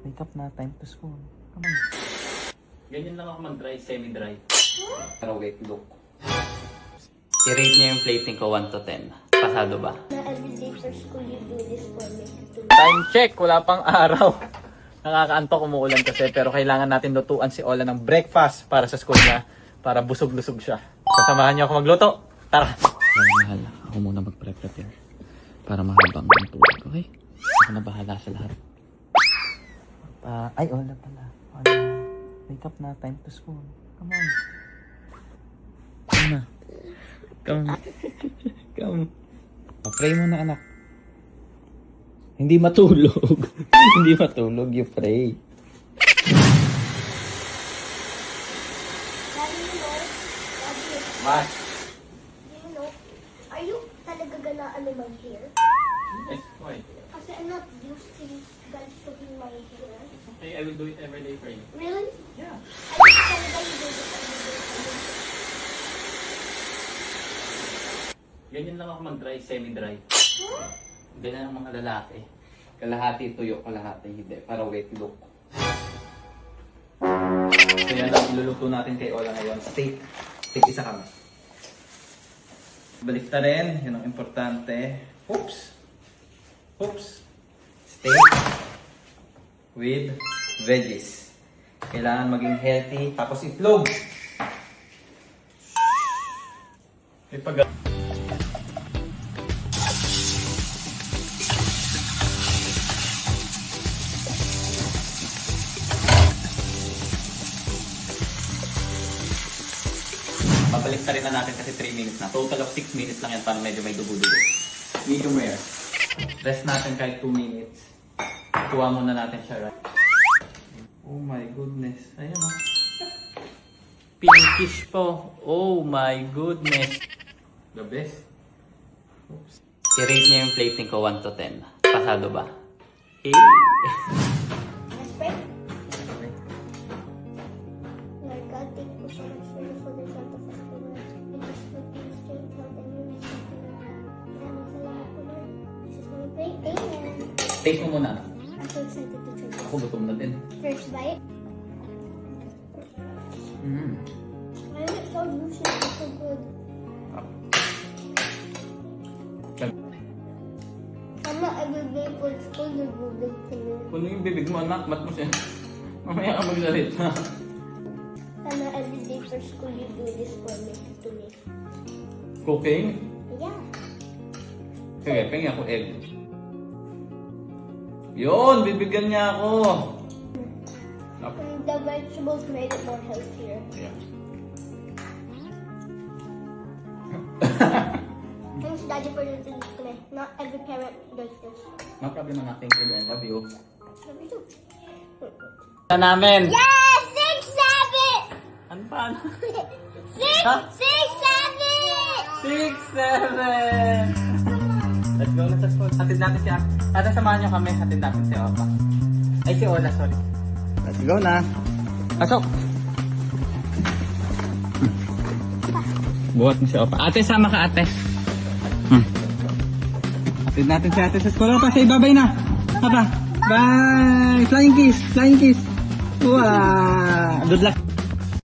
Wake up na, time to school. Come on. Ganyan lang ako mag-dry, semi-dry. Pero wait, look. I-rate niya yung plating ko 1 to 10. Pasado ba? Na everyday for school you do this for me. Time check! Wala pang araw. Nakakaantok, umuulan kasi. Pero kailangan natin lutuan si Ola ng breakfast para sa school niya. Para busog-lusog siya. Sasamahan niyo ako magluto. Tara! Mahal, ako muna mag-prepare. Para mahabang ang tulog. Okay? Ako na bahala sa lahat. Ay, Ola pala. Ola, wake up na. Time to school. Come on. Come na. Come. Come. Pray mo na, anak. Hindi matulog. Hindi matulog, you pray. Daddy, you know, What? you know, are you talaga gonna mag-hair? Yes, why? Kasi I'm not used to you guys putting my hair. Okay, I will do it every day for you. Really? Yeah. I think talaga you do this every day for me. Ganyan lang ako mag-dry, semi-dry. Ganyan ang mga lalaki. Kalahati tuyo, kalahati hindi. Para wait, look. So yan ang iluluto natin kay Ola ngayon. Steak. Steak isa kami. Balik na rin. Yun ang importante. Oops. Oops. Steak with veggies. Kailangan maging healthy. Tapos itlog. May pag- Babalik na rin na natin kasi 3 minutes na. Total of 6 minutes lang yan para medyo may dugo-dugo. Medium rare. Rest natin kahit 2 minutes. Kuha muna natin siya, right? Oh my goodness. Ayan o. Pinkish po. Oh my goodness. The best. Oops. I-rate niya yung plating ko 1 to 10. Pasado ba? Hey! Respect? Lord God, thank you so much for the food and shelter for school. It is good to strength, health, and newness. Maraming salamat po, Lord. This is my prayer. Amen. Taste mo muna. I'm so excited to try this. Ako gutom na din. First bite. Mm. I am so juicy. It's so good. I'm not everyday for school you do this to me. Puno yung bibig mo, anak. Mat mo siya. Mamaya ka magsalita. Sana everyday for school you do this for me to me. Cooking? Yeah. Sige, pengi ako egg. Yun! Bibigyan niya ako! And the vegetables made it more healthier. Yeah. Thanks, Daddy, for doing this to me. Not every parent does this. No problem, anak. Thank you and love you. Love you too. Ito namin. Yes! 6, 7! Ano ba? 6, Ha? 6, 7! 6, 7! Let's go na sa school. Hatid natin si Ate. Ate, samahan niyo kami. Hatid natin si Opa. Ay, si Ola, sorry. Let's go na. Pasok! Buhat mo si Opa. Ate, sama ka, ate. Hatid natin si ate sa school. Opa, say bye-bye na. Opa, bye! Flying kiss! Flying kiss! Wow! Good luck!